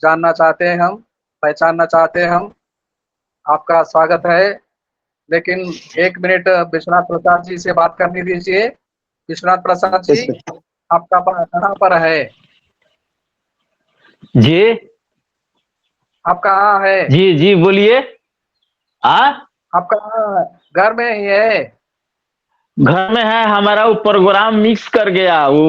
जानना चाहते हैं, हम पहचानना चाहते हैं, हम आपका स्वागत है। लेकिन 1 मिनट विश्वनाथ प्रसाद जी से बात करने दीजिए। विश्वनाथ प्रसाद जी, आपका कहाँ पर है? जी आप कहाँ है? जी जी बोलिए। आप कहाँ? घर में ही है? घर में है। हमारा वो प्रोग्राम मिक्स कर गया। वो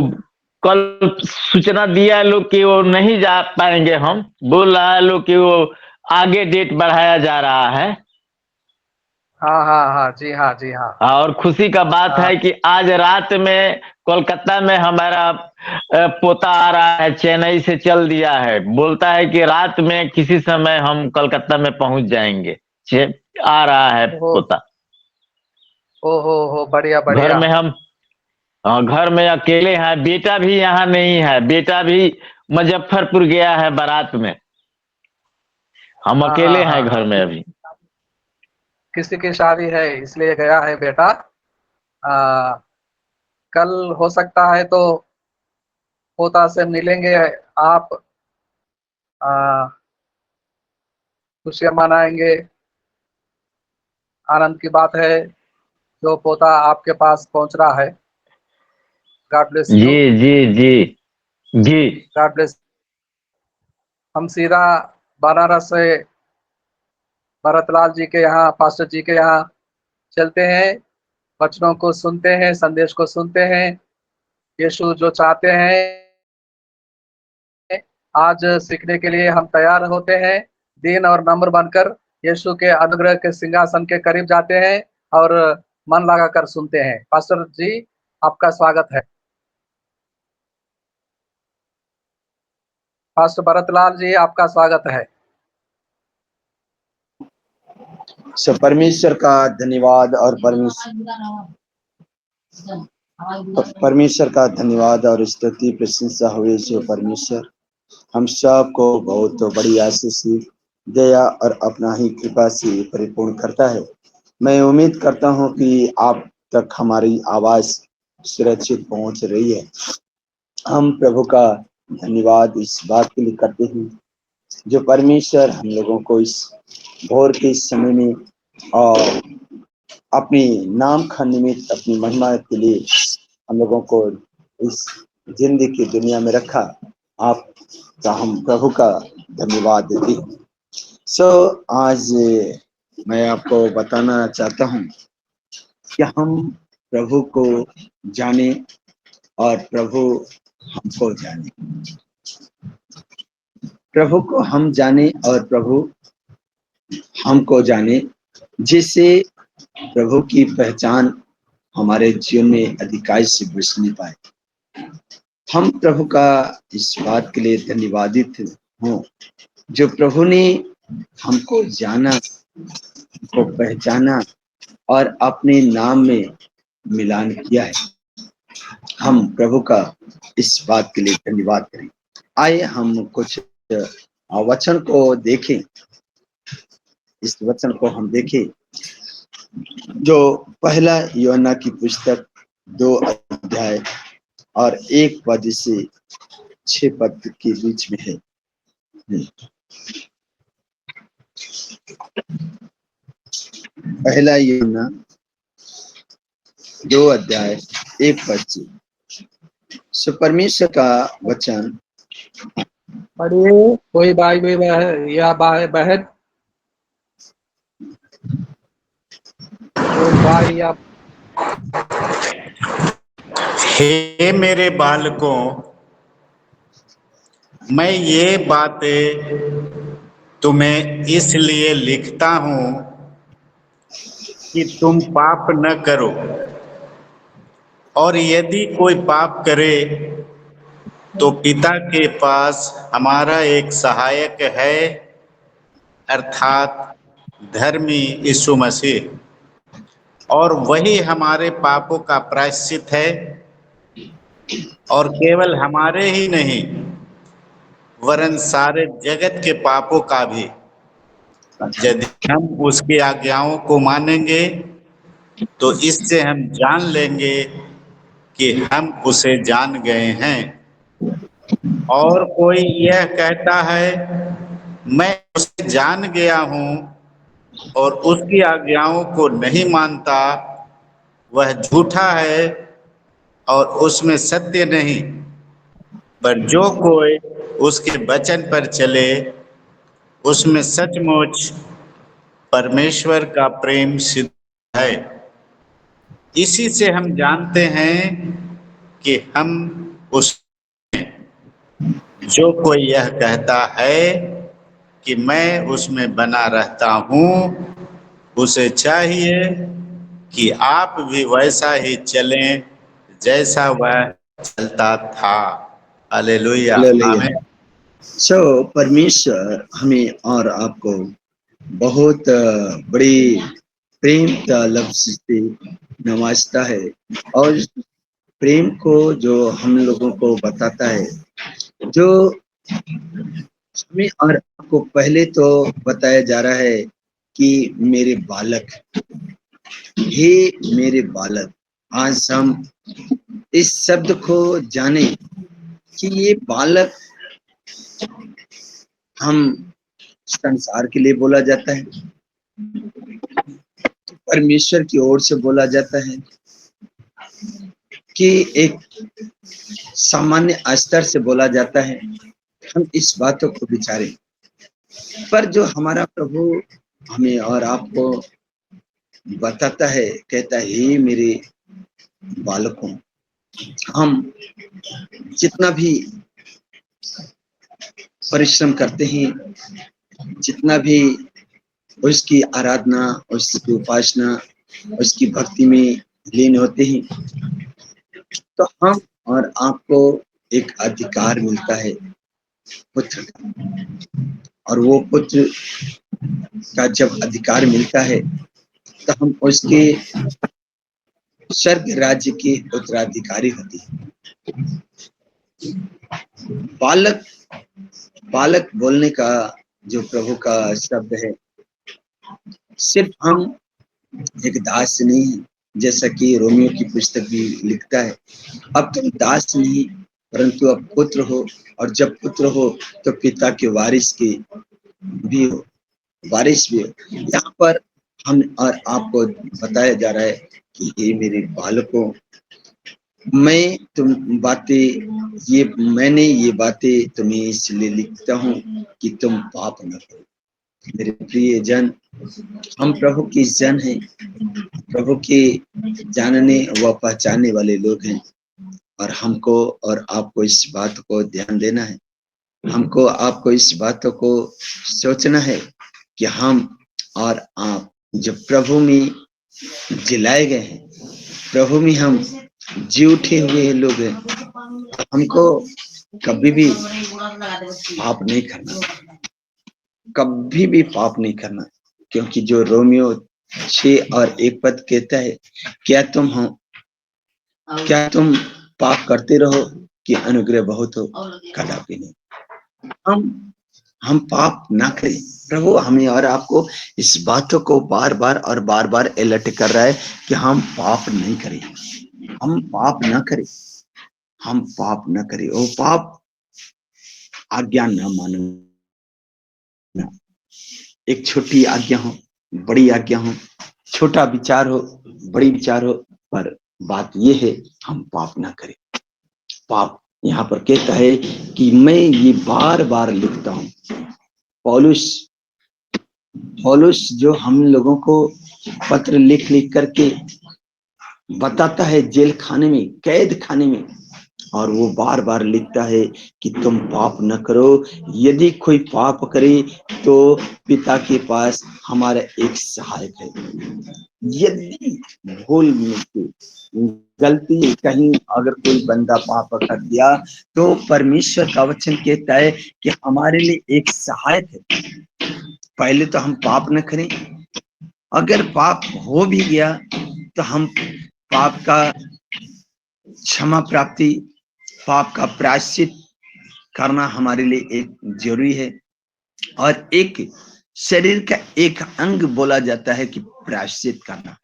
कल सूचना दिया लोग कि वो नहीं जा पाएंगे। हम बोल रहा है लोग कि वो आगे डेट बढ़ाया जा रहा है। हाँ हाँ हाँ, जी हाँ जी हाँ। और खुशी का बात हाँ है कि आज रात में कोलकाता में हमारा पोता आ रहा है। चेन्नई से चल दिया है। बोलता है कि रात में किसी समय हम कोलकाता में पहुंच जाएंगे। आ रहा है ओ पोता। हो, बढ़िया घर बढ़िया। में हम घर में अकेले हैं। बेटा भी यहाँ नहीं है। बेटा भी मुजफ्फरपुर गया है बारात में। हम हाँ अकेले हाँ हैं हाँ घर हाँ, में अभी। किसी की शादी है इसलिए गया है बेटा। आ, कल हो सकता है तो पोता से मिलेंगे आप। आ, खुशियां मनाएंगे। आनंद की बात है जो पोता आपके पास पहुंच रहा है। गॉड ब्लेस जी यू। जी जी जी गॉड ब्लेस। हम सीधा बनारस से भरतलाल जी के यहाँ, पास्टर जी के यहाँ चलते हैं। वचनों को सुनते हैं, संदेश को सुनते हैं। यीशु जो चाहते हैं आज सीखने के लिए हम तैयार होते हैं। दीन और नम्र बनकर यीशु के अनुग्रह के सिंहासन के करीब जाते हैं और मन लगाकर सुनते हैं। पास्टर जी, आपका स्वागत है। पास्टर भरतलाल जी, आपका स्वागत है। परमेश्वर का धन्यवाद और परमेश्वर का धन्यवाद और स्तुति प्रशंसा हुए जो परमेश्वर हम सब को बहुत बड़ी आशीष, दया और अपना ही कृपा से परिपूर्ण करता है। मैं उम्मीद करता हूं कि आप तक हमारी आवाज सुरक्षित पहुंच रही है। हम प्रभु का धन्यवाद इस बात के लिए करते हैं जो परमेश्वर हम लोगों को इस भोर के समय में और अपनी नाम का निमित्त, अपनी महिमा के लिए हम लोगों को इस जिंदगी की दुनिया में रखा। आप का हम प्रभु का धन्यवाद देते हैं। आज मैं आपको बताना चाहता हूं कि हम प्रभु को जाने और प्रभु हमको जाने। प्रभु को हम जाने और प्रभु हमको जाने, जिससे प्रभु की पहचान हमारे जीवन में अधिकाई से बसने पाए। हम प्रभु का इस बात के लिए धन्यवादित हों जो प्रभु ने हमको जाना, हमको पहचाना और अपने नाम में मिलान किया है। हम प्रभु का इस बात के लिए धन्यवाद करें। आइए हम कुछ वचन को देखें। इस वचन को हम देखें जो पहला यूहन्ना की पुस्तक 2 अध्याय और 1 पद से 6 पद के बीच में है। पहला यूहन्ना 2 अध्याय 1 पद से परमेश्वर का वचन। पढ़िए, कोई भाई भी या बहन, कोई भाई या हे मेरे बालकों, मैं ये बातें तुम्हें इसलिए लिखता हूँ कि तुम पाप न करो। और यदि कोई पाप करे तो पिता के पास हमारा एक सहायक है, अर्थात धर्मी यीशु मसीह, और वही हमारे पापों का प्रायश्चित है, और केवल हमारे ही नहीं वरन सारे जगत के पापों का भी। यदि हम उसकी आज्ञाओं को मानेंगे तो इससे हम जान लेंगे कि हम उसे जान गए हैं। और कोई यह कहता है मैं उसे जान गया हूं और उसकी आज्ञाओं को नहीं मानता, वह झूठा है और उसमें सत्य नहीं। पर जो कोई उसके वचन पर चले, उसमें सचमुच परमेश्वर का प्रेम सिद्ध है। इसी से हम जानते हैं कि हम उस जो कोई यह कहता है कि मैं उसमें बना रहता हूं, उसे चाहिए कि आप भी वैसा ही चलें जैसा वह चलता था। Hallelujah, hallelujah. आमीन। सो परमेश्वर हमें और आपको बहुत बड़ी प्रेम का लफ्ज से नवाजता है, और प्रेम को जो हम लोगों को बताता है, जो हमें और आपको पहले तो बताया जा रहा है कि मेरे बालक, हे मेरे बालक। आज हम इस शब्द को जाने कि ये बालक हम संसार के लिए बोला जाता है, परमेश्वर की ओर से बोला जाता है, कि एक सामान्य स्तर से बोला जाता है। हम इस बातों को विचारें, पर जो हमारा प्रभु हमें और आपको बताता है, कहता है हे मेरे बालकों, हम जितना भी परिश्रम करते हैं, जितना भी उसकी आराधना, उसकी उपासना, उसकी भक्ति में लीन होते हैं, तो हम और आपको एक अधिकार मिलता है पुत्र का। और वो पुत्र का जब अधिकार मिलता है, तो हम उसके स्वर्ग राज्य के उत्तराधिकारी होते हैं। बालक, बालक बोलने का जो प्रभु का शब्द है, सिर्फ हम एक दास नहीं है, जैसा कि रोमियो की पुस्तक भी लिखता है, अब तुम दास नहीं परंतु अब पुत्र हो, और जब पुत्र हो तो पिता के वारिस के भी हो, वारिस भी हो। यहाँ पर हम और आपको बताया जा रहा है कि ये मेरे बालकों, मैंने ये बातें तुम्हें इसलिए लिखता हूँ कि तुम पाप न करो। मेरे प्रिय जन, हम प्रभु के जन हैं, प्रभु के जानने व पहचानने वाले लोग हैं, और हमको और आपको इस बात को ध्यान देना है, हमको आपको इस बातों को सोचना है कि हम और आप जो प्रभु में जिलाए गए हैं, प्रभु में हम जी उठे हुए लोग हैं, हमको कभी भी पाप नहीं करना, कभी भी पाप नहीं करना। क्योंकि जो रोमियो 6:1 कहता है, क्या तुम पाप करते रहो कि अनुग्रह बहुत हो? कदापि नहीं। हम पाप ना करें। प्रभु हमें और आपको इस बातों को बार बार और बार बार अलर्ट कर रहा है कि हम पाप नहीं करें, हम पाप ना करें, हम पाप ना करें। वो पाप आज्ञा ना मानना, एक छोटी आज्ञा हो, बड़ी आज्ञा हो, छोटा विचार हो, बड़ी विचार हो, पर बात ये है हम पाप ना करें। पाप यहाँ पर कहता है कि मैं ये बार बार लिखता हूं। पौलुस जो हम लोगों को पत्र लिख लिख करके बताता है जेल खाने में, कैद खाने में, और वो बार बार लिखता है कि तुम पाप न करो। यदि कोई पाप करे तो पिता के पास हमारा एक सहायक है। यदि भूल में गलती कहीं अगर कोई बंदा पाप कर दिया, तो परमेश्वर का वचन कहता है कि हमारे लिए एक सहायक है। पहले तो हम पाप न करें, अगर पाप हो भी गया तो हम पाप का क्षमा प्राप्ति, पाप का प्रायश्चित करना हमारे लिए एक जरूरी है। और एक शरीर का एक अंग बोला जाता है कि प्रायश्चित करना।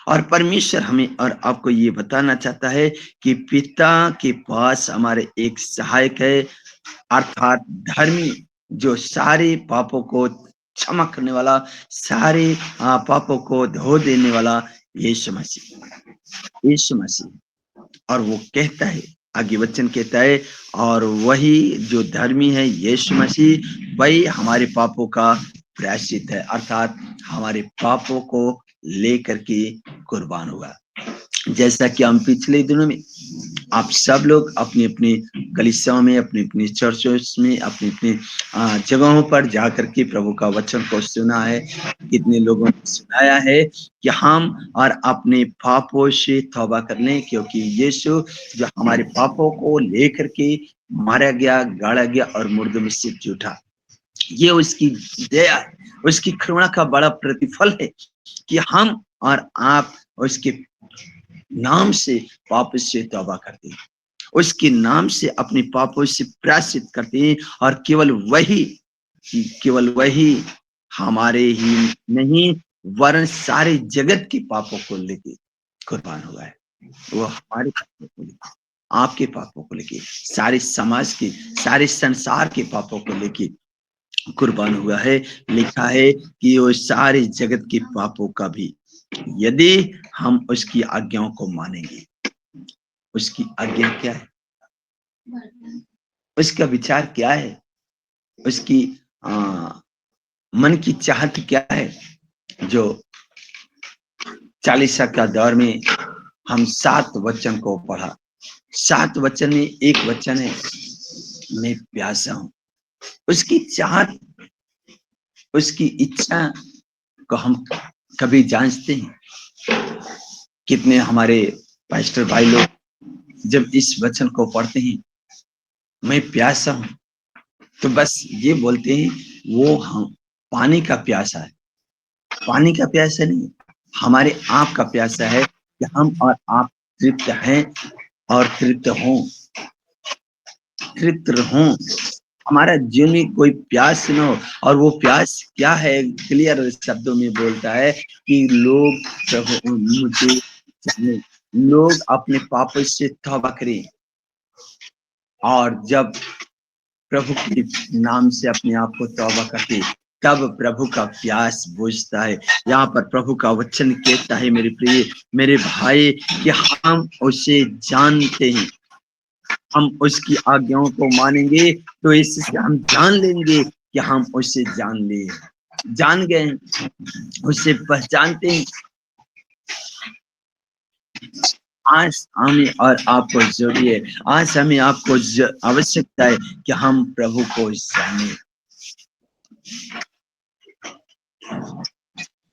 और परमेश्वर हमें और आपको ये बताना चाहता है कि पिता के पास हमारे एक सहायक है, अर्थात धर्मी, जो सारे पापों को क्षमा करने वाला, सारे पापों को धो देने वाला यीशु मसीह, यीशु मसीह। और वो कहता है, आगे वचन कहता है, और वही जो धर्मी है यीशु मसीह, वही हमारे पापों का प्रायश्चित है, अर्थात हमारे पापों को लेकर के कुर्बान हुआ। जैसा कि हम पिछले दिनों में आप सब लोग अपनी अपनी कलीसियाओं में, अपनी अपनी चर्चों में, अपनी अपनी जगहों पर जाकर के प्रभु का वचन को सुना है। कितने लोगों ने सुनाया है कि हम और अपने पापों से तौबा कर लें, क्योंकि यीशु जो हमारे पापों को लेकर के मारा गया, गाड़ा गया और मुर्दों में से उठा, ये उसकी दया, उसकी करुणा का बड़ा प्रतिफल है कि हम और आप उसके नाम से पाप से तौबा करते हैं, उसके नाम से अपने पापों से प्रायश्चित करते हैं। और केवल वही हमारे ही नहीं वरन सारे जगत के पापों को लेके कुर्बान हुआ है। वो हमारे पापों को लेके, आपके पापों को लेके, सारे समाज के, सारे संसार के पापों को लेके कुर्बान हुआ है। लिखा है कि वो सारे जगत के पापों का भी, यदि हम उसकी आज्ञाओं को मानेंगे। उसकी आज्ञा क्या है, उसका विचार क्या है, उसकी मन की चाहत क्या है। जो 40 का दौर में हम 7 वचन को पढ़ा, 7 वचन में एक वचन है, मैं प्यासा हूं। उसकी चाहत, उसकी इच्छा को हम कभी जांचते हैं? कितने हमारे पास्टर भाई लोग जब इस वचन को पढ़ते हैं, मैं प्यासा हूं, तो बस ये बोलते हैं वो हम पानी का प्यासा है। पानी का प्यासा नहीं, हमारे आप का प्यासा है कि हम और आप तृप्त हैं और तृप्त हों। हमारा जीवन में कोई प्यास न हो। और वो प्यास क्या है, क्लियर शब्दों में बोलता है कि लोग प्रभु मुझे जाने, लोग अपने पापों से तौबा करें, और जब प्रभु के नाम से अपने आप को तौबा करते, तब प्रभु का प्यास बुझता है। यहाँ पर प्रभु का वचन कहता है, मेरे प्रिय, मेरे भाई, कि हम उसे जानते हैं, हम उसकी आज्ञाओं को मानेंगे, तो इससे हम जान लेंगे कि हम उसे जान गए, उसे पहचानते हैं। आज हमें और आपको जरूरी है, आज हमें आपको आवश्यकता है कि हम प्रभु को जाने,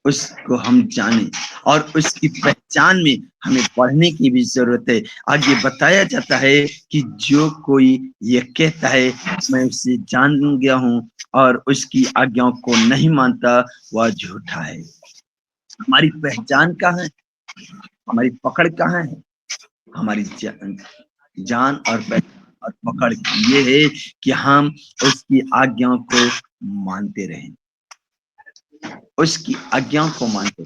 उसको हम जाने, और उसकी पहचान में हमें बढ़ने की भी जरूरत है। आगे बताया जाता है कि जो कोई ये कहता है मैं उसे जान गया हूं और उसकी आज्ञाओं को नहीं मानता, वह झूठा है। हमारी पहचान कहाँ है, हमारी पकड़ कहाँ है? हमारी जान और पकड़ ये है कि हम उसकी आज्ञाओं को मानते रहें, उसकी आज्ञाओं को मानते,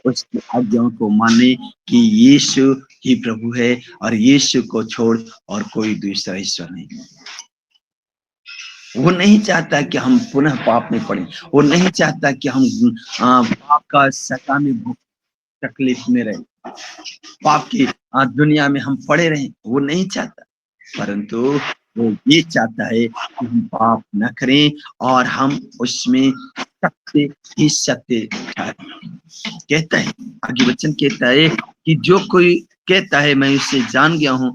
उसकी आज्ञाओं को माने कि यीशु ही प्रभु है और यीशु को छोड़ और कोई दूसरा ईश्वर नहीं। वो नहीं चाहता कि हम पुनः पाप में पड़े, वो नहीं चाहता कि हम पाप का सजा में तकलीफ में रहे, पाप की दुनिया में हम पड़े रहें, वो नहीं चाहता। परंतु वो ये चाहता है कि हम पाप न करें और हम उसमें सत्य ही सत्य कहता है। आगे वचन कहता है कि जो कोई कहता है मैं उससे जान गया हूं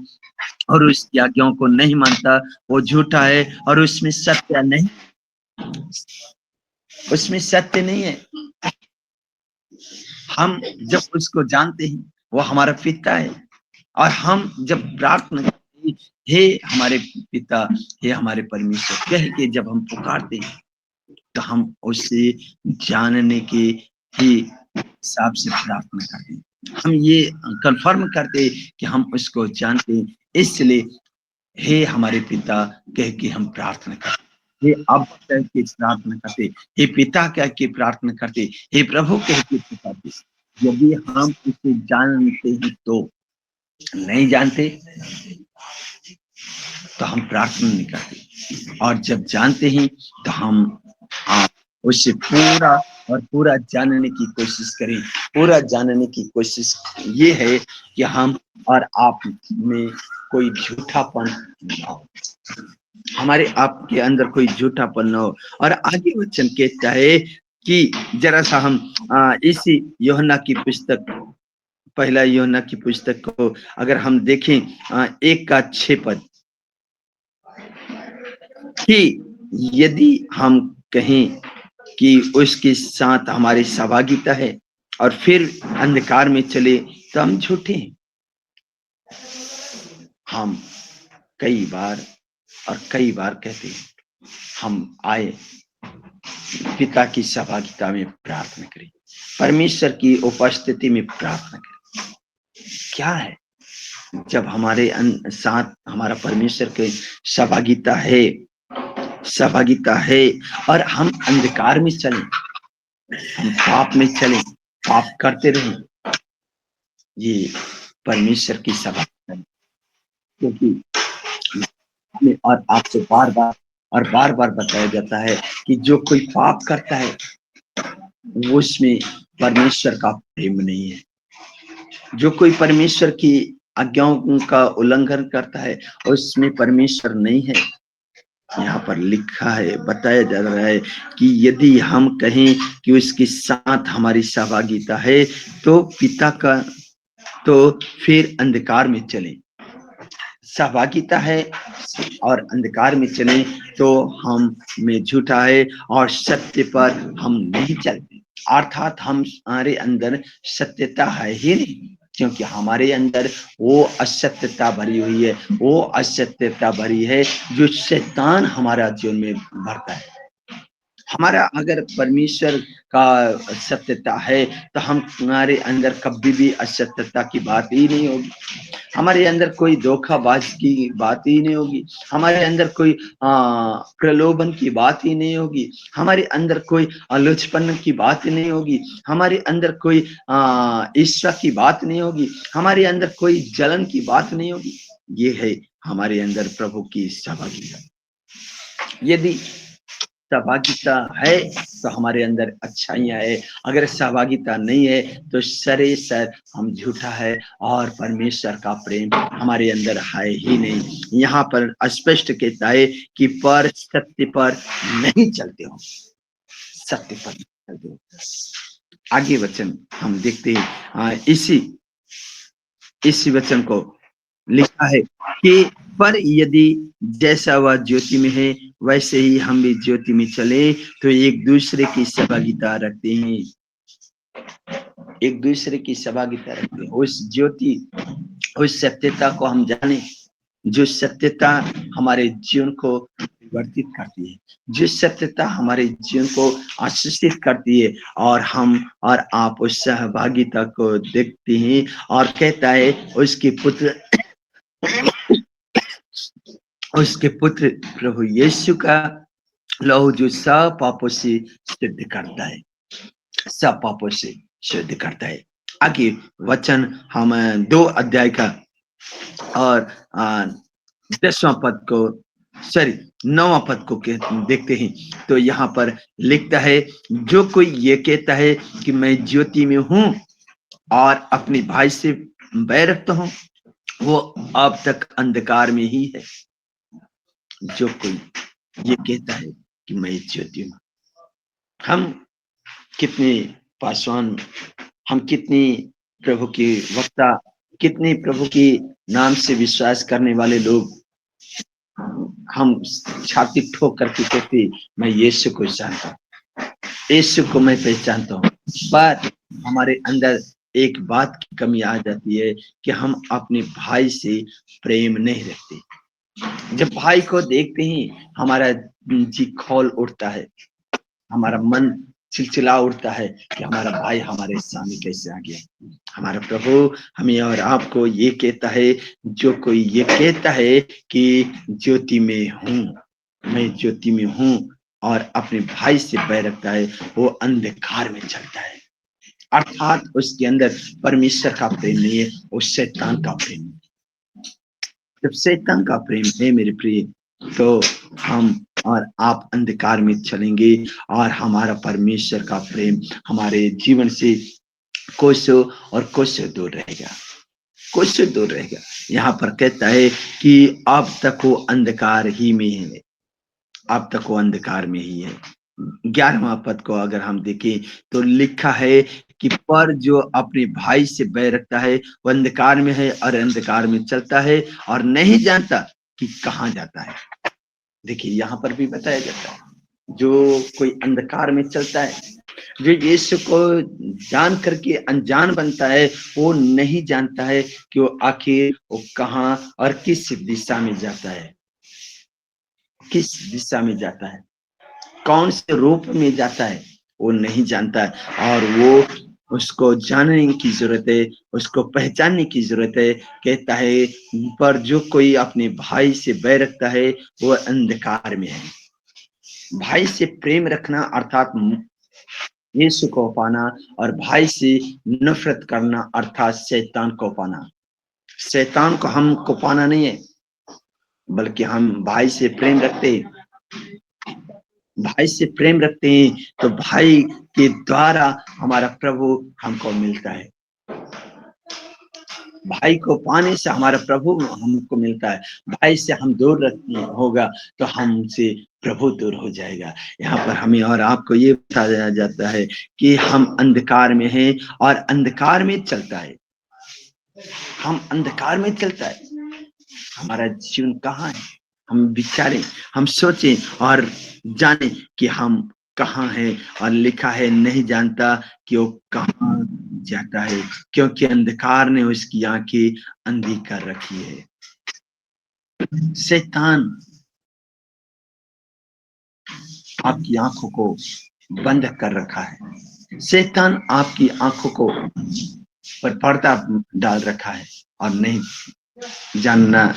और उसकी आज्ञाओं को नहीं मानता, वो झूठा है और उसमें सत्य नहीं, उसमें सत्य नहीं है। हम जब उसको जानते हैं, वो हमारा पिता है, और हम जब प्रार्थना करते हैं, हे हमारे पिता, हे हमारे परमेश्वर कह के जब हम पुकारते हैं, तो हम उससे जानने के ही हिसाब से प्रार्थना करते हैं। हम ये कंफर्म करते हैं कि हम उसको जानते हैं, इसलिए हे हमारे पिता कह के हम प्रार्थना करते, हे अब कह के प्रार्थना करते, हे पिता कह के प्रार्थना करते, हे प्रभु कह के पुकारते। यदि हम उसे जानते हैं तो नहीं जानते, तो हम प्रार्थना नहीं करते, और जब जानते हैं तो हम उससे पूरा जानने की कोशिश करें। पूरा जानने की कोशिश ये है कि हम और आप में कोई झूठापन ना हो, हमारे आपके अंदर कोई झूठापन न हो। और आगे वचन कहता है कि जरा सा हम इसी यूहन्ना की पुस्तक, पहला यूहन्ना की पुस्तक को अगर हम देखें 1:6 पद, कि यदि हम कहें कि उसके साथ हमारी सहभागिता है और फिर अंधकार में चले तो हम झूठे हैं। हम कई बार कहते हैं हम आए पिता की सहभागिता में प्रार्थना करें, परमेश्वर की उपस्थिति में प्रार्थना करें। क्या है जब हमारे साथ हमारा परमेश्वर के सहभागिता है और हम अंधकार में चले, हम पाप में चले, पाप करते रहें, ये परमेश्वर की सहभागिता है। क्योंकि हमें और आपसे बार बार बताया जाता है कि जो कोई पाप करता है वो उसमें परमेश्वर का प्रेम नहीं है। जो कोई परमेश्वर की आज्ञाओं का उल्लंघन करता है उसमें परमेश्वर नहीं है। यहाँ पर लिखा है, बताया जा रहा है कि यदि हम कहें कि उसके साथ हमारी सहभागिता है तो पिता का, तो फिर अंधकार में चले। सहभागिता है और अंधकार में चले तो हम में झूठा है और सत्य पर हम नहीं चलते, अर्थात हमारे अंदर सत्यता है ही नहीं, क्योंकि हमारे अंदर वो असत्यता भरी हुई है, वो असत्यता भरी है जो शैतान हमारा जीवन में भरता है। हमारा अगर परमेश्वर का सत्यता है तो हमारे अंदर कभी भी असत्यता की बात ही नहीं होगी, हमारे अंदर कोई धोखाबाज की बात ही नहीं होगी, हमारे अंदर कोई प्रलोभन की बात ही नहीं होगी, हमारे अंदर कोई लुचपन की बात नहीं होगी, हमारे अंदर कोई ईर्ष्या की बात नहीं होगी, हमारे अंदर कोई जलन की बात नहीं होगी। ये है हमारे अंदर प्रभु की सहभागिता। यदि सहभागिता है तो हमारे अंदर अच्छाइयां है, अगर सहभागिता नहीं है तो सर हम झूठा है और परमेश्वर का प्रेम हमारे अंदर है ही नहीं। यहाँ पर स्पष्ट कहता है कि पर सत्य पर नहीं चलते हो, सत्य पर नहीं चलते हो। आगे वचन हम देखते हैं, इसी वचन को लिखा है कि पर यदि जैसा वह ज्योति में है वैसे ही हम भी ज्योति में चले तो एक दूसरे की सहभागिता रखते हैं, एक दूसरे की सहभागिता रखते हैं। उस ज्योति, उस सत्यता को हम जाने, जो सत्यता हमारे जीवन को परिवर्तित करती है, जो सत्यता हमारे जीवन को आशीषित करती है, और हम और आप उस सहभागिता को देखते हैं। और कहता है उसके पुत्र प्रभु यीशु का लहू जो सब पापों से शुद्ध करता है, सब पापों से शुद्ध करता है। आगे वचन हम 2 अध्याय का और 10वां पद को, 9वां पद को देखते हैं। तो यहाँ पर लिखता है, जो कोई ये कहता है कि मैं ज्योति में हूं और अपने भाई से बैर रखता हूं वो अब तक अंधकार में ही है। जो कोई ये कहता है कि मैं ज्योति हूं, हम कितने पासवान, हम कितनी प्रभु की वक्ता, कितने प्रभु की नाम से विश्वास करने वाले लोग, हम छाती ठोक करके कहते मैं यीशु को जानता हूं, यीशु को मैं पहचानता हूं, पर हमारे अंदर एक बात की कमी आ जाती है कि हम अपने भाई से प्रेम नहीं रखते। जब भाई को देखते ही हमारा जी खौल उठता है, हमारा मन चिलचिला उठता है कि हमारा भाई हमारे सामने कैसे आ गया। हमारा प्रभु हमें और आपको ये कहता है, जो कोई ये कहता है कि ज्योति में हूं, मैं ज्योति में हूं और अपने भाई से बैर रखता है वो अंधकार में चलता है, अर्थात उसके अंदर परमेश्वर का प्रेम नहीं है, वो शैतान का प्रेम है। जब शैतान का प्रेम है मेरे प्रिय, तो हम और आप अंधकार में चलेंगे और हमारा परमेश्वर का प्रेम हमारे जीवन से कोसों और कोसों दूर रहेगा, कोसों दूर रहेगा। यहाँ पर कहता है कि अब तक वो अंधकार ही में है, अब तक वो अंधकार में ही है। 11वां पद को अगर हम देखें तो लिखा है कि पर जो अपने भाई से बैर रखता है वो अंधकार में है और अंधकार में चलता है और नहीं जानता कि कहाँ जाता है। देखिए यहाँ पर भी बताया जाता है, जो कोई अंधकार में चलता है, जो यीशु को जान करके अनजान बनता है, वो नहीं जानता है कि वो आखिर वो कहाँ और किस दिशा में जाता है, किस दिशा में जाता है, कौन से रूप में जाता है, वो नहीं जानता है। और वो उसको जानने की जरूरत है, उसको पहचानने की जरूरत है। कहता है पर जो कोई अपने भाई से बैर रखता है वो अंधकार में है। भाई से प्रेम रखना अर्थात यीशु को पाना और भाई से नफरत करना अर्थात शैतान को पाना। शैतान को हमको पाना नहीं है, बल्कि हम भाई से प्रेम रखते हैं, भाई से प्रेम रखते हैं तो भाई के द्वारा हमारा प्रभु हमको मिलता है। भाई को पाने से हमारा प्रभु हमको मिलता है। भाई से हम दूर रखते होगा तो हमसे प्रभु दूर हो जाएगा। यहाँ पर हमें और आपको ये बताया जाता है कि हम अंधकार में हैं और अंधकार में चलता है, हम अंधकार में चलता है। हमारा जीवन कहाँ है, हम विचारें, हम सोचें और जाने कि हम कहाँ हैं। और लिखा है नहीं जानता कि वो कहाँ जाता है, क्योंकि अंधकार ने उसकी आंखें अंधी कर रखी है। शैतान आपकी आंखों को बंद कर रखा है, शैतान आपकी आंखों को पर पर्दा डाल रखा है और नहीं जानना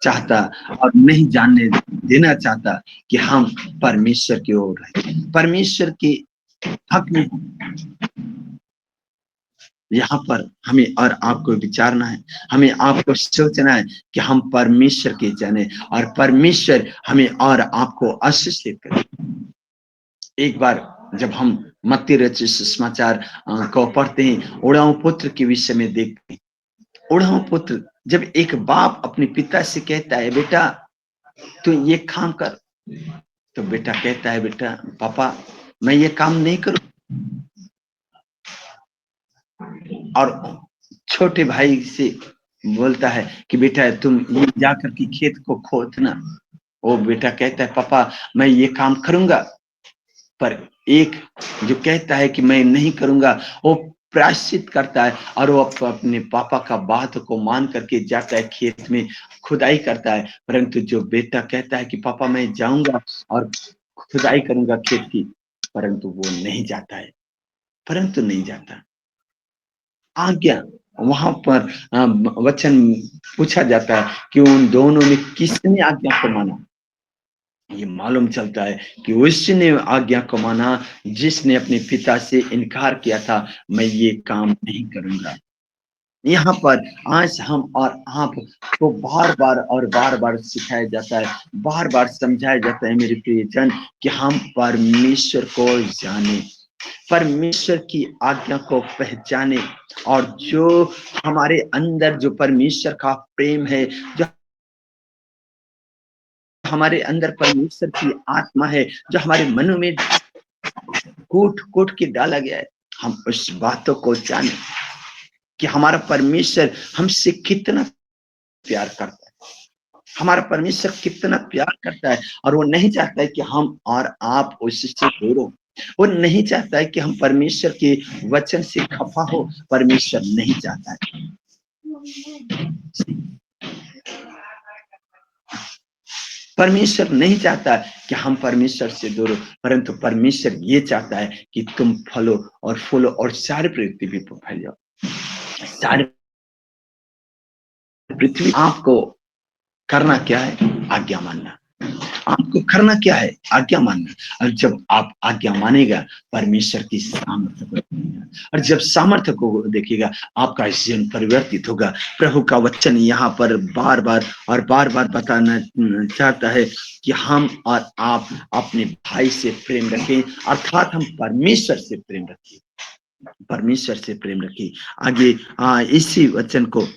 चाहता और नहीं जानने देना चाहता कि हम परमेश्वर की ओर हैं, परमेश्वर के हक में। यहाँ पर हमें और आपको विचारना है, हमें आपको सोचना है कि हम परमेश्वर के जाने और परमेश्वर हमें और आपको आशीषित करे। एक बार जब हम मत्ती रचित सुसमाचार को पढ़ते हैं, उड़ाऊ पुत्र के विषय में देखते हैं। उड़ाऊ पुत्र, जब एक बाप अपने पिता से कहता है बेटा तू ये काम कर, तो बेटा कहता है बेटा पापा मैं ये काम नहीं करूं। और छोटे भाई से बोलता है कि बेटा तुम ये जाकर के खेत को खोदना। वो बेटा कहता है पापा मैं ये काम करूंगा। पर एक जो कहता है कि मैं नहीं करूंगा, वो प्रायश्चित करता है और वो अपने पापा का बात को मान करके जाता है, खेत में खुदाई करता है। परंतु जो बेटा कहता है कि पापा मैं जाऊंगा और खुदाई करूंगा खेत की, परंतु वो नहीं जाता है, परंतु नहीं जाता। आज्ञा वहां पर वचन पूछा जाता है कि उन दोनों में किसने आज्ञा को माना। ये मालूम चलता है कि उसने आज्ञा को माना जिसने अपने पिता से इनकार किया था, मैं ये काम नहीं करूंगा। यहाँ पर आज हम और आप को बार बार और बार बार सिखाया जाता है, बार बार समझाया जाता है मेरे प्रियजन कि हम परमेश्वर को जाने, परमेश्वर की आज्ञा को पहचाने और जो हमारे अंदर जो परमेश्वर का प्रेम है, जो हमारे अंदर परमेश्वर की आत्मा है, जो हमारे मनों में कूट कूट के डाला गया है, हम उस बातों को जाने कि हमारा परमेश्वर हमसे कितना प्यार करता है, हमारा परमेश्वर कितना प्यार करता है। और वो नहीं चाहता है कि हम और आप उससे दूर हो, वो नहीं चाहता है कि हम परमेश्वर के वचन से खफा हो, परमेश्वर नहीं चाहता है। परमेश्वर नहीं चाहता कि हम परमेश्वर से दूर हो, परंतु परमेश्वर ये चाहता है कि तुम फलो और फूलो और सारे पृथ्वी पर फैल जाओ। सारे पृथ्वी आपको करना क्या है? आज्ञा मानना, आपको करना क्या है? आज्ञा मानना। और जब आप आज्ञा मानेगा, परमेश्वर की सामर्थ्य को देखेगा, और जब सामर्थ्य को देखेगा, आपका जीवन परिवर्तित होगा। प्रभु का वचन यहाँ पर बार बार बताना चाहता है कि हम और आप अपने भाई से प्रेम रखें, अर्थात हम परमेश्वर से प्रेम रखें, परमेश्वर से प्रेम रखें। आगे इसी वचन को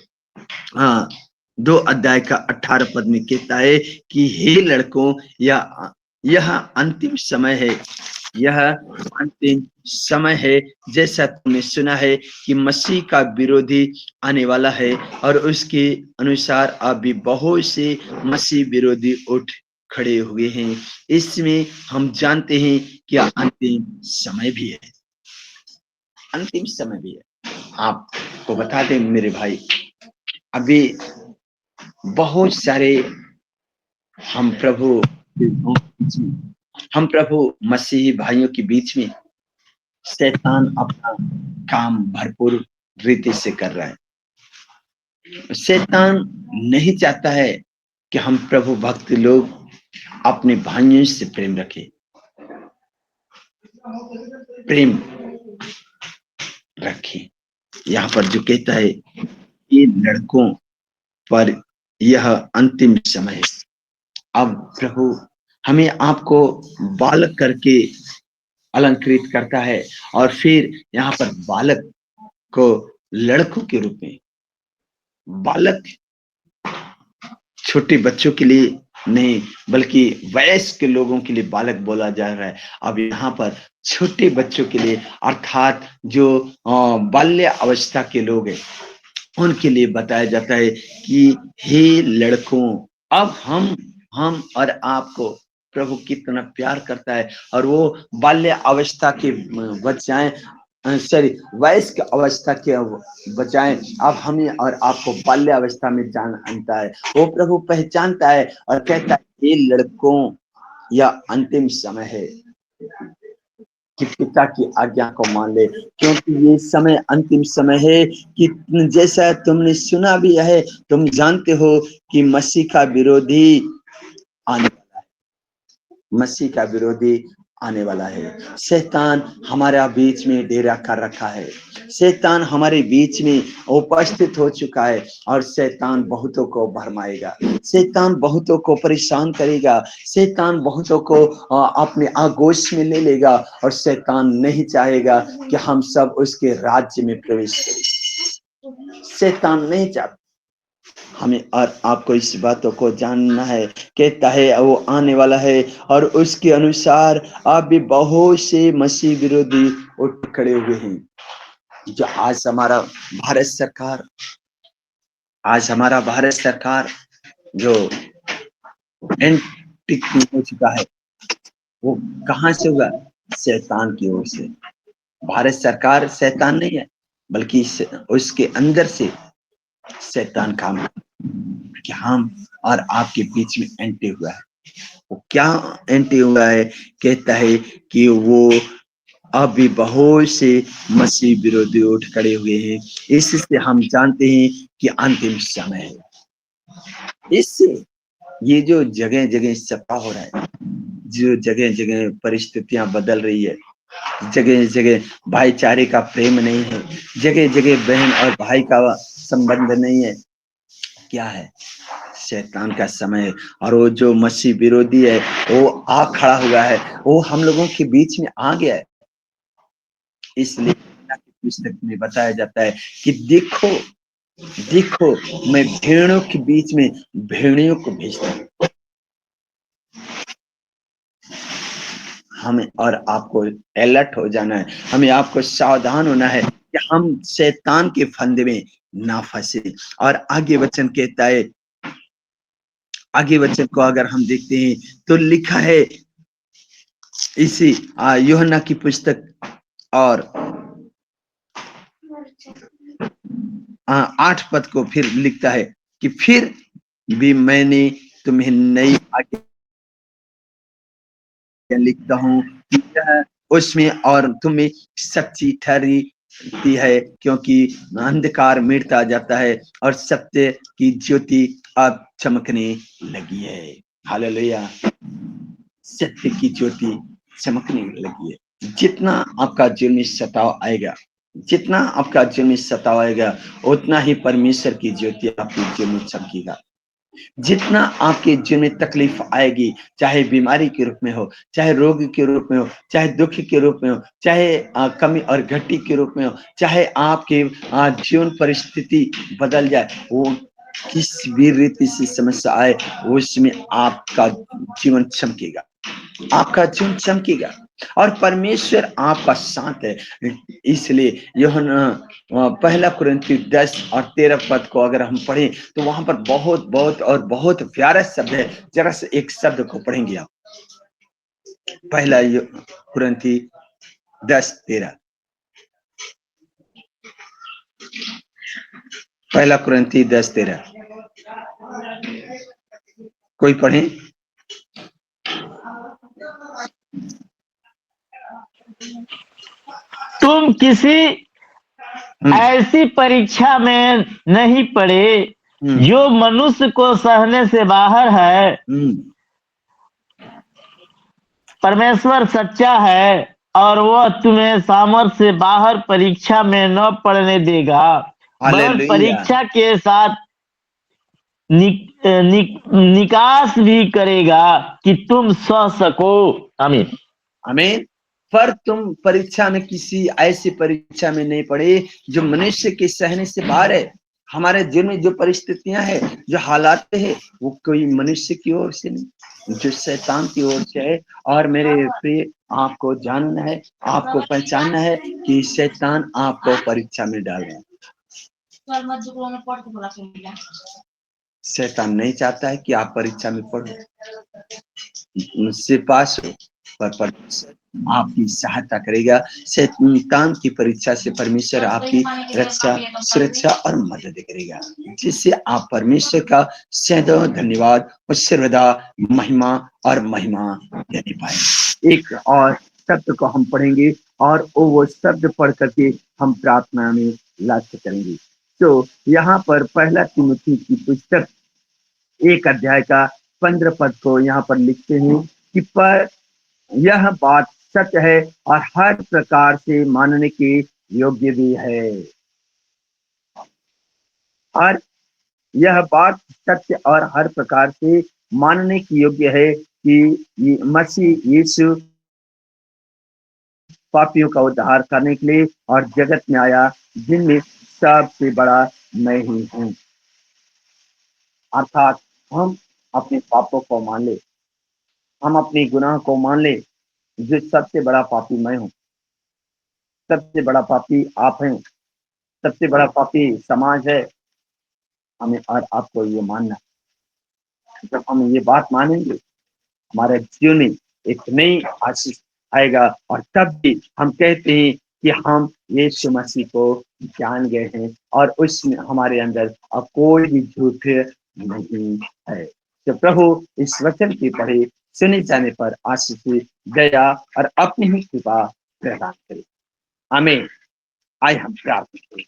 2 अध्याय का 18 पद में कहता है कि हे लड़कों, यह अंतिम समय है, यह अंतिम समय है। जैसा तुमने सुना है कि मसीह का विरोधी आने वाला है, और उसके अनुसार अभी बहुत से मसीह विरोधी उठ खड़े हुए हैं। इसमें हम जानते हैं कि अंतिम समय भी है, अंतिम समय भी है। आपको बता दें मेरे भाई, अभी बहुत सारे हम प्रभु मसीही भाइयों के बीच में शैतान अपना काम भरपूर रीति से कर रहा है। शैतान नहीं चाहता है कि हम प्रभु भक्त लोग अपने भाइयों से प्रेम रखें, प्रेम रखें। यहाँ पर जो कहता है ये लड़कों पर यह अंतिम समय है। अब प्रभु हमें आपको बालक करके अलंकृत करता है, और फिर यहाँ पर बालक को लड़कों के रूप में, बालक छोटे बच्चों के लिए नहीं बल्कि वयस्क लोगों के लिए बालक बोला जा रहा है। अब यहाँ पर छोटे बच्चों के लिए, अर्थात जो बाल्य अवस्था के लोग हैं, उनके लिए बताया जाता है कि हे लड़कों। अब हम और आपको प्रभु कितना प्यार करता है, और वो बाल्य अवस्था के बचाएं, वयस्क अवस्था के बचाएं। अब हमें और आपको बाल्य अवस्था में जानता है, वो प्रभु पहचानता है और कहता है ये लड़कों, यह अंतिम समय है कि पिता की आज्ञा को मान ले, क्योंकि ये समय अंतिम समय है कि जैसा तुमने सुना भी है, तुम जानते हो कि मसीह का विरोधी आने वाला है, मसीह का विरोधी आने वाला है। शैतान हमारे बीच में डेरा कर रखा है, शैतान हमारे बीच में उपस्थित हो चुका है, और शैतान बहुतों को भरमाएगा, शैतान बहुतों को परेशान करेगा, शैतान बहुतों को अपने आगोश में ले लेगा, और शैतान नहीं चाहेगा कि हम सब उसके राज्य में प्रवेश करें। शैतान नहीं चाहता। हमें और आपको इस बातों को जानना है। कहता है वो आने वाला है, और उसके अनुसार आप भी बहुत से मसीह विरोधी उठ खड़े हुए हैं। जो आज हमारा भारत सरकार जो एंटी हो चुका है, वो कहां से हुआ? शैतान की ओर से। भारत सरकार शैतान नहीं है, बल्कि उसके अंदर से शैतान काम कि हम और आपके बीच में एंटी हुआ है। वो क्या एंटी हुआ है? कहता है कि वो अभी बहुत से मसीह विरोधी उठ खड़े हुए हैं। इससे हम जानते हैं कि अंतिम समय है। इससे ये जो जगह जगह सफा हो रहा है, जो जगह जगह परिस्थितियां बदल रही है, जगह जगह भाईचारे का प्रेम नहीं है, जगह जगह बहन और भाई का संबंध नहीं है, क्या है? शैतान का समय है। और वो जो मसीह विरोधी है वो आ खड़ा हुआ है, वो हम लोगों के बीच में आ गया है। इसलिए पुस्तक में बताया जाता है कि देखो मैं भेड़ों के बीच में भेड़ियों को भेजता हूं। हमें और आपको अलर्ट हो जाना है, हमें आपको सावधान होना है कि हम शैतान के फंदे में ना फंसे। और आगे वचन कहता है, आगे वचन को अगर हम देखते हैं तो लिखा है इसी यूहन्ना की पुस्तक और 8 पद को फिर लिखता है कि फिर भी मैंने तुम्हें नई आज्ञा लिखता हूँ कि यह उसमें और तुम्हें सच्ची ठहरती है, क्योंकि अंधकार मिटता जाता है और सत्य की ज्योति अब चमकने लगी है। हालेलुया। सत्य की ज्योति चमकने लगी है। जितना आपका जीवन में सताव आएगा, जितना आपका जीवन में सताव आएगा, उतना ही परमेश्वर की ज्योति आपके जीवन में चमकेगा। जितना आपके जीवन में तकलीफ आएगी, चाहे बीमारी के रूप में हो, चाहे रोग के रूप में हो, चाहे दुख के रूप में हो, चाहे कमी और घटी के रूप में हो, चाहे आपके जीवन परिस्थिति बदल जाए, वो किस भी रीति से समस्या आए, उसमें आपका जीवन चमकेगा, आपका जीवन चमकेगा और परमेश्वर आपका साथ है। इसलिए यूहन्ना पहला कुरिन्थी 10 और 13 पद को अगर हम पढ़ें तो वहां पर बहुत बहुत और बहुत प्यारा शब्द है। जरा से एक शब्द को पढ़ेंगे आप। पहला कुरिन्थी 10:13, पहला कुरिन्थी 10:13, कोई पढ़े? तुम किसी ऐसी परीक्षा में नहीं पड़े जो मनुष्य को सहने से बाहर है। परमेश्वर सच्चा है और वह तुम्हें सामर्थ्य से बाहर परीक्षा में न पड़ने देगा, वरन परीक्षा के साथ निकास भी करेगा कि तुम सह सको। आमीन आमीन। पर तुम परीक्षा में किसी ऐसी परीक्षा में नहीं पड़े जो मनुष्य के सहने से बाहर है। हमारे जीवन में जो परिस्थितियां है, जो हालात है, वो कोई मनुष्य की ओर से नहीं, जो शैतान की ओर से है। और मेरे प्रिय, आपको जानना है, आपको पहचानना है कि शैतान आपको परीक्षा में डाल रहा है। शैतान नहीं चाहता है कि आप परीक्षा में पढ़ो, मुझसे पास हो, पर परमेश्वर आपकी सहायता करेगा। शैतान की परीक्षा से परमेश्वर आपकी रक्षा, सुरक्षा और मदद करेगा, जिससे आप परमेश्वर का सदैव धन्यवाद और सर्वदा महिमा देने पाए। एक और शब्द को हम पढ़ेंगे और वो शब्द पढ़ करके हम प्रार्थना में लास्ट करेंगे। तो यहाँ पर पहला तीमुथी की पुस्तक 1 अध्याय का 15 पद को यहाँ पर लिखते हैं कि पर यह बात सत्य है और हर प्रकार से मानने के योग्य भी है। और यह बात सत्य और हर प्रकार से मानने की योग्य है कि मसीह यीशु पापियों का उद्धार करने के लिए और जगत में आया, जिनमें सबसे बड़ा मैं ही हूँ। अर्थात हम अपने पापों को मान ले, हम अपने गुनाह को मान ले, जो सबसे बड़ा पापी मैं हूँ, सबसे बड़ा पापी आप हैं, सबसे बड़ा पापी समाज है। हमें और आपको ये मानना, जब हम ये बात मानेंगे, हमारे जीवन में एक नई आशीष आएगा और तब भी हम कहते हैं कि हम यीशु मसीह को जान गए हैं और उसमें हमारे अंदर अब कोई भी झूठ नहीं है। तो प्रभु इस वचन की पढ़े सुने जाने पर आशीष, दया और अपनी ही कृपा प्रदान करे। आमीन। आइए हम प्रार्थना करें।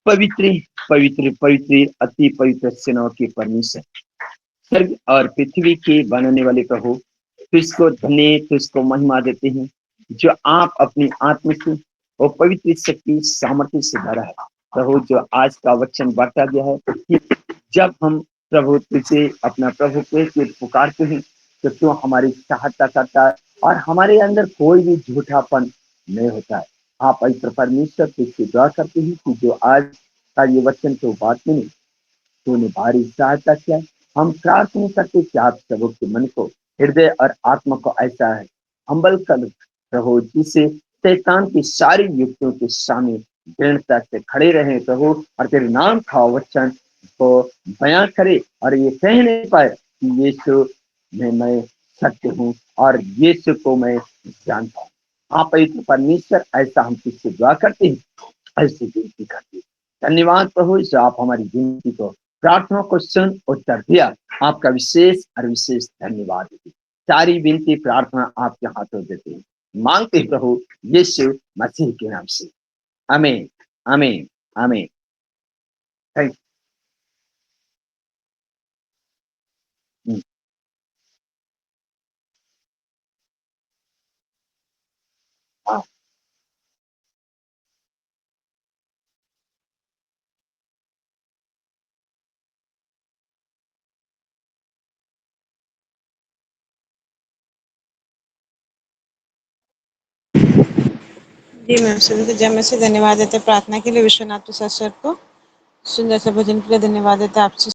पवित्र पवित्र पवित्र अति पवित्र सेनाओं के परमेश्वर, स्वर्ग और पृथ्वी के बनाने वाले प्रभु, तुझको धन्य, तुझको महिमा देते हैं, जो आप अपनी आत्मा से और पवित्र शक्ति सामर्थ्य से भरा है। प्रभु, जो आज का वचन बांटा गया है, जब हम प्रभु तुझे अपना प्रभु के पुकारते हैं तो तू हमारी सहायता करता है और हमारे अंदर कोई भी झूठापन नहीं होता है। आप पवित्र परमेश्वर तुझसे दुआ करते हैं कि जो आज का ये वचन तो बात में तूने भारी सहायता किया। हम प्रार्थना करते कि आप सबों के मन को, हृदय और आत्मा को ऐसा है हम्बल कर प्रभु, जिससे शैतान की सारी युक्तियों के सामने दृढ़ता से खड़े रहे प्रभु, और तेरे नाम का वचन को बयां करे और ये कह नहीं पाए कि यीशु में मैं सत्य हूँ और यीशु को मैं जानता हूँ। आप पवित्र परमेश्वर, ऐसा हम तुझसे दुआ करते हैं, ऐसी विनती करते हैं। धन्यवाद प्रभु, जो आप हमारी विनती को, प्रार्थना को सुन उत्तर दिया। आपका विशेष और विशेष धन्यवाद। सारी विनती प्रार्थना आपके हाथों देते हैं, मांगते प्रभु यीशु मसीह के नाम से। आमीन, आमीन, आमीन। Thank you. जी मैम, सभी को जय से धन्यवाद देते प्रार्थना के लिए, विश्वनाथ प्रसाद सर को सुंदर से भजन के लिए धन्यवाद देते आपसे